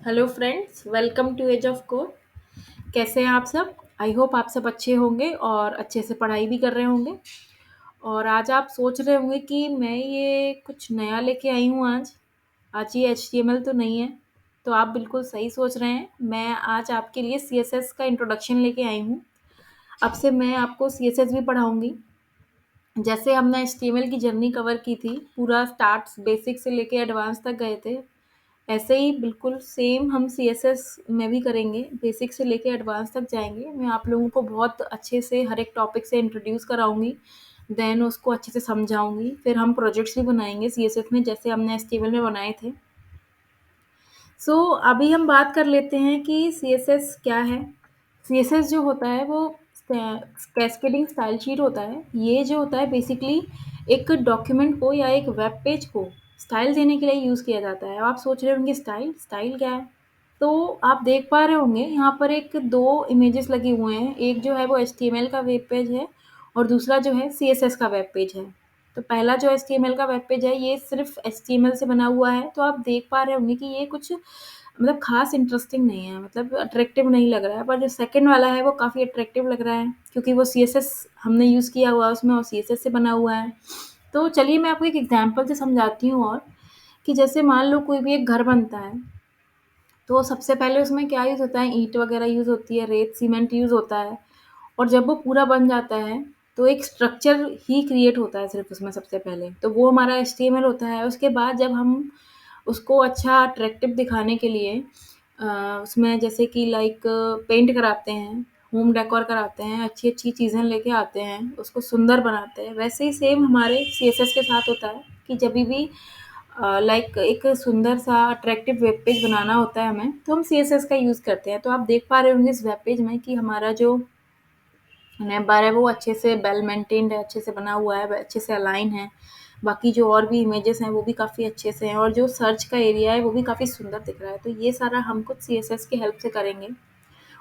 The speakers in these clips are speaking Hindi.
Hello friends, welcome to age of code. कैसे हैं आप सब? आई होप आप सब अच्छे होंगे और अच्छे से पढ़ाई भी कर रहे होंगे। और आज आप सोच रहे होंगे कि मैं ये कुछ नया लेके आई हूँ आज ये HTML तो नहीं है। तो आप बिल्कुल सही सोच रहे हैं। मैं आज आपके लिए CSS का इंट्रोडक्शन लेके आई हूँ। अब से मैं आपको CSS भी पढ़ाऊँगी। जैसे हमने HTML की जर्नी कवर की थी, पूरा स्टार्ट बेसिक से लेके एडवांस तक गए थे, ऐसे ही बिल्कुल सेम हम CSS में भी करेंगे। बेसिक से लेके एडवांस तक जाएँगे। मैं आप लोगों को बहुत अच्छे से हर एक टॉपिक से इंट्रोड्यूस कराऊँगी, देन उसको अच्छे से समझाऊँगी। फिर हम प्रोजेक्ट्स भी बनाएँगे CSS में, जैसे हमने HTML में बनाए थे। सो अभी हम बात कर लेते हैं कि CSS क्या है। CSS जो होता है वो कैस्केडिंग स्टाइल शीट होता है। ये जो होता है बेसिकली एक डॉक्यूमेंट को या एक वेब पेज को स्टाइल देने के लिए यूज़ किया जाता है। अब आप सोच रहे होंगे स्टाइल स्टाइल क्या है? तो आप देख पा रहे होंगे यहाँ पर एक दो इमेजेस लगे हुए हैं। एक जो है वो HTML का वेब पेज है और दूसरा जो है CSS का वेब पेज है। तो पहला जो HTML का वेब पेज है ये सिर्फ HTML से बना हुआ है। तो आप देख पा रहे होंगे कि ये कुछ मतलब खास इंटरेस्टिंग नहीं है, मतलब अट्रैक्टिव नहीं लग रहा है। पर जो सेकंड वाला है वो काफ़ी अट्रैक्टिव लग रहा है, क्योंकि वो CSS हमने यूज़ किया हुआ है उसमें और CSS से बना हुआ है। तो चलिए मैं आपको एक एग्जांपल से समझाती हूँ। और कि जैसे मान लो कोई भी एक घर बनता है, तो सबसे पहले उसमें क्या यूज़ होता है, ईंट वगैरह यूज़ होती है, रेत सीमेंट यूज़ होता है। और जब वो पूरा बन जाता है तो एक स्ट्रक्चर ही क्रिएट होता है सिर्फ उसमें सबसे पहले, तो वो हमारा HTML होता है। उसके बाद जब हम उसको अच्छा अट्रैक्टिव दिखाने के लिए उसमें जैसे कि लाइक पेंट कराते हैं, होम डेकोर कराते हैं, अच्छी-अच्छी चीज़ें लेके आते हैं, उसको सुंदर बनाते हैं। वैसे ही सेम हमारे CSS के साथ होता है कि जभी भी लाइक एक सुंदर सा अट्रैक्टिव वेब पेज बनाना होता है हमें, तो हम CSS का यूज़ करते हैं। तो आप देख पा रहे होंगे इस वेब पेज में कि हमारा जो नेम बार है वो अच्छे से वेल मेंटेन्ड है, अच्छे से बना हुआ है, अच्छे से अलाइन है। बाकी जो और भी इमेजेस हैं वो भी काफ़ी अच्छे से हैं और जो सर्च का एरिया है वो भी काफ़ी सुंदर दिख रहा है। तो ये सारा हम खुद CSS की हेल्प से करेंगे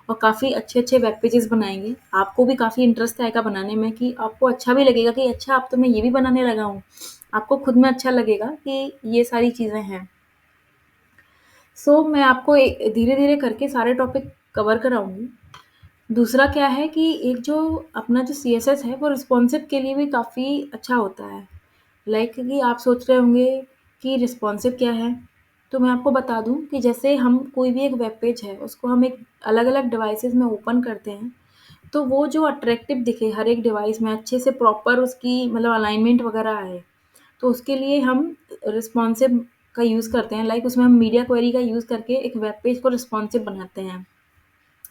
और काफ़ी अच्छे-अच्छे वेब पेजेस बनाएँगे। आपको भी काफ़ी इंटरेस्ट आएगा बनाने में, कि आपको अच्छा भी लगेगा कि अच्छा अब तो मैं ये भी बनाने लगा हूँ। आपको खुद में अच्छा लगेगा कि ये सारी चीज़ें हैं। सो मैं आपको धीरे-धीरे करके सारे टॉपिक कवर कराऊँगी। दूसरा क्या है कि एक जो अपना जो CSS है वो रिस्पॉन्सिव के लिए भी काफ़ी अच्छा होता है। लाइक कि आप सोच रहे होंगे कि रिस्पॉन्सिव क्या है? तो मैं आपको बता दूँ कि जैसे हम कोई भी एक वेब पेज है, उसको हम एक अलग-अलग डिवाइसेज़ में ओपन करते हैं, तो वो जो अट्रैक्टिव दिखे हर एक डिवाइस में, अच्छे से प्रॉपर उसकी मतलब अलाइनमेंट वगैरह आए, तो उसके लिए हम रिस्पॉन्सिव का यूज़ करते हैं। लाइक उसमें हम मीडिया क्वेरी का यूज़ करके एक वेब पेज को रिस्पॉन्सिव बनाते हैं।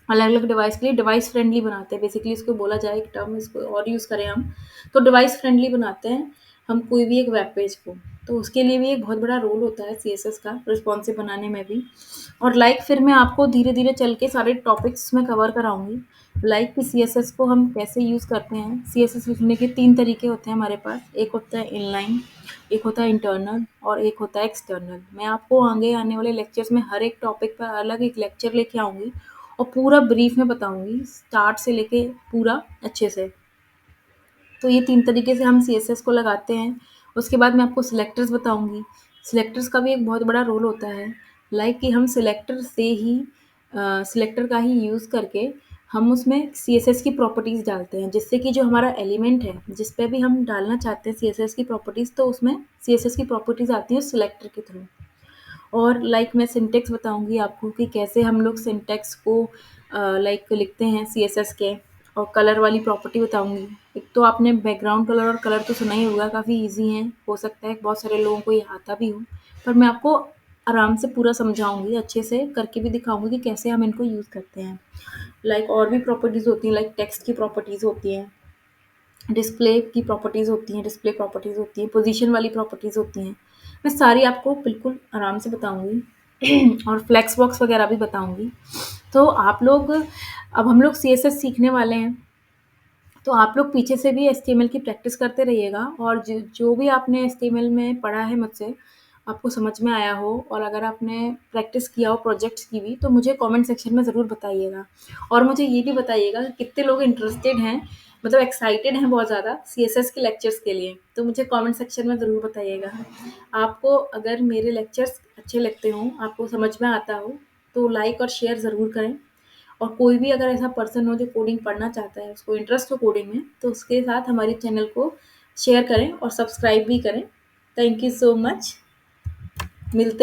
अलग-अलग डिवाइस के लिए डिवाइस फ्रेंडली बनाते हैं, बेसिकली इसको बोला जाए एक टर्म इसको और यूज़ करें हम, तो डिवाइस फ्रेंडली बनाते हैं हम कोई भी एक वेब पेज को। तो उसके लिए भी एक बहुत बड़ा रोल होता है CSS का रिस्पॉन्सिव बनाने में भी। और लाइक फिर मैं आपको धीरे-धीरे चल के सारे टॉपिक्स में कवर कराऊँगी। लाइक कि CSS को हम कैसे यूज़ करते हैं। CSS लिखने के 3 तरीके होते हैं हमारे पास, एक होता है इनलाइन, एक होता है इंटरनल और एक होता है एक्सटर्नल। मैं आपको आगे आने वाले लेक्चर्स में हर एक टॉपिक पर अलग एक लेक्चर लेके आऊँगी और पूरा ब्रीफ में बताऊँगी, स्टार्ट से लेके पूरा अच्छे से। तो ये 3 तरीके से हम CSS को लगाते हैं। उसके बाद मैं आपको सिलेक्टर्स बताऊँगी। सिलेक्टर्स का भी एक बहुत बड़ा रोल होता है। लाइक कि हम सिलेक्टर से ही सिलेक्टर का ही यूज़ करके हम उसमें CSS की प्रॉपर्टीज़ डालते हैं, जिससे कि जो हमारा एलिमेंट है, जिस पे भी हम डालना चाहते हैं CSS की प्रॉपर्टीज़, तो उसमें CSS की प्रॉपर्टीज़ आती हैं सिलेक्टर के थ्रू। और लाइक मैं सिंटेक्स बताऊँगी आपको कि कैसे हम लोग सिंटेक्स को लाइक लिखते हैं CSS के, और कलर वाली प्रॉपर्टी बताऊँगी। एक तो आपने बैकग्राउंड कलर और कलर तो सुना ही होगा, काफ़ी ईज़ी हैं, हो सकता है बहुत सारे लोगों को ये आता भी हो, पर मैं आपको आराम से पूरा समझाऊँगी, अच्छे से करके भी दिखाऊँगी कि कैसे हम इनको यूज़ करते हैं। लाइक और भी प्रॉपर्टीज़ होती हैं, लाइक टेक्स्ट की प्रॉपर्टीज़ होती हैं, डिस्प्ले की प्रॉपर्टीज़ होती हैं, डिस्प्ले प्रॉपर्टीज़ होती हैं, पोज़ीशन वाली प्रॉपर्टीज़ होती हैं। मैं सारी आपको बिल्कुल आराम से बताऊँगी और फ्लेक्स बॉक्स वगैरह भी बताऊँगी। तो आप लोग अब हम लोग CSS सीखने वाले हैं, तो आप लोग पीछे से भी HTML की प्रैक्टिस करते रहिएगा। और जो भी आपने HTML में पढ़ा है मुझसे, आपको समझ में आया हो और अगर आपने प्रैक्टिस किया हो प्रोजेक्ट्स की भी, तो मुझे कमेंट सेक्शन में ज़रूर बताइएगा। और मुझे ये भी बताइएगा कि कितने लोग इंटरेस्टेड हैं, मतलब एक्साइटेड हैं बहुत ज़्यादा CSS के लेक्चर्स के लिए, तो मुझे कमेंट सेक्शन में ज़रूर बताइएगा। आपको अगर मेरे लेक्चर्स अच्छे लगते हों, आपको समझ में आता हो, तो लाइक और शेयर ज़रूर करें। और कोई भी अगर ऐसा पर्सन हो जो कोडिंग पढ़ना चाहता है, उसको इंटरेस्ट हो कोडिंग में, तो उसके साथ हमारे चैनल को शेयर करें और सब्सक्राइब भी करें। Thank you so much. मिलते